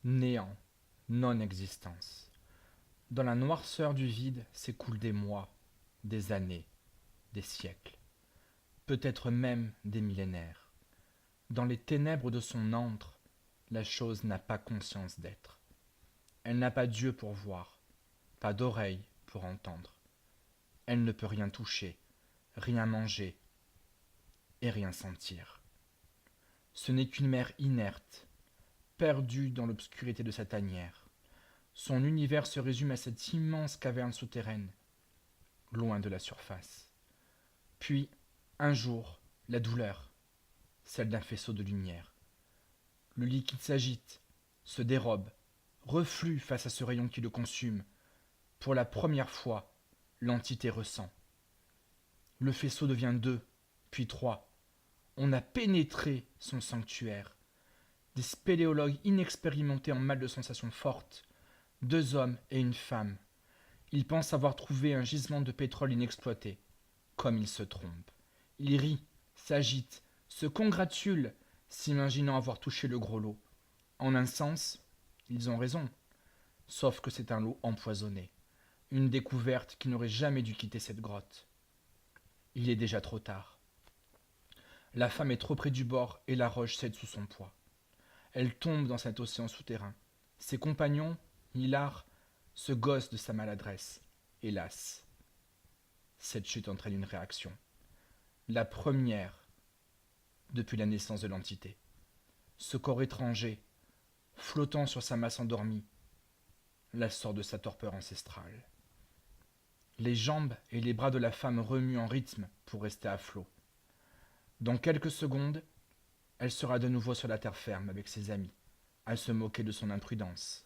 Néant, non-existence. Dans la noirceur du vide s'écoulent des mois, des années, des siècles, peut-être même des millénaires. Dans les ténèbres de son antre, la chose n'a pas conscience d'être. Elle n'a pas d'yeux pour voir, pas d'oreille pour entendre. Elle ne peut rien toucher, rien manger et rien sentir. Ce n'est qu'une mer inerte, perdue dans l'obscurité de sa tanière. Son univers se résume à cette immense caverne souterraine, loin de la surface. Puis, un jour, la douleur, celle d'un faisceau de lumière. Le liquide s'agite, se dérobe, reflue face à ce rayon qui le consume. Pour la première fois, l'entité ressent. Le faisceau devient deux, puis trois. On a pénétré son sanctuaire. Des spéléologues inexpérimentés en mal de sensations fortes, deux hommes et une femme. Ils pensent avoir trouvé un gisement de pétrole inexploité. Comme ils se trompent. Ils rient, s'agitent, se congratulent, s'imaginant avoir touché le gros lot. En un sens, ils ont raison. Sauf que c'est un lot empoisonné. Une découverte qui n'aurait jamais dû quitter cette grotte. Il est déjà trop tard. La femme est trop près du bord et la roche cède sous son poids. Elle tombe dans cet océan souterrain. Ses compagnons, hilars, se gossent de sa maladresse. Hélas, cette chute entraîne une réaction. La première depuis la naissance de l'entité. Ce corps étranger, flottant sur sa masse endormie, la sort de sa torpeur ancestrale. Les jambes et les bras de la femme remuent en rythme pour rester à flot. Dans quelques secondes, elle sera de nouveau sur la terre ferme avec ses amis, à se moquer de son imprudence.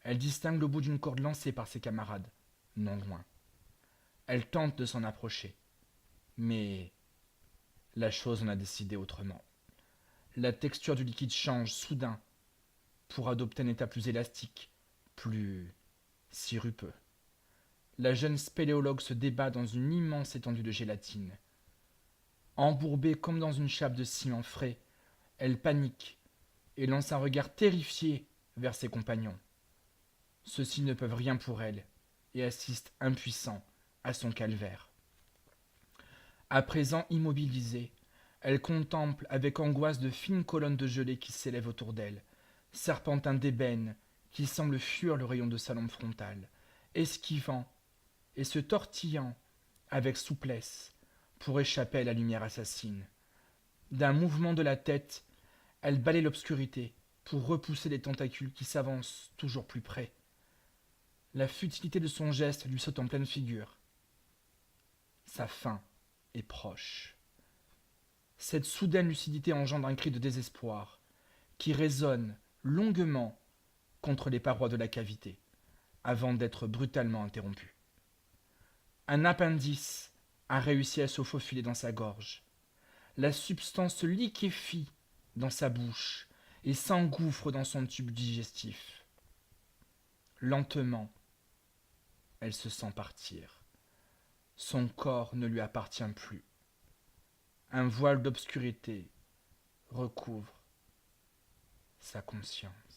Elle distingue le bout d'une corde lancée par ses camarades, non loin. Elle tente de s'en approcher, mais la chose en a décidé autrement. La texture du liquide change soudain pour adopter un état plus élastique, plus sirupeux. La jeune spéléologue se débat dans une immense étendue de gélatine. Embourbée comme dans une chape de ciment frais, elle panique et lance un regard terrifié vers ses compagnons. Ceux-ci ne peuvent rien pour elle et assistent impuissants à son calvaire. À présent immobilisée, elle contemple avec angoisse de fines colonnes de gelée qui s'élèvent autour d'elle, serpentins d'ébène qui semblent fuir le rayon de sa lampe frontale, esquivant et se tortillant avec souplesse pour échapper à la lumière assassine. D'un mouvement de la tête, elle balaie l'obscurité pour repousser les tentacules qui s'avancent toujours plus près. La futilité de son geste lui saute en pleine figure. Sa fin est proche. Cette soudaine lucidité engendre un cri de désespoir qui résonne longuement contre les parois de la cavité avant d'être brutalement interrompu. Un appendice a réussi à se faufiler dans sa gorge. La substance se liquéfie dans sa bouche et s'engouffre dans son tube digestif. Lentement, elle se sent partir. Son corps ne lui appartient plus. Un voile d'obscurité recouvre sa conscience.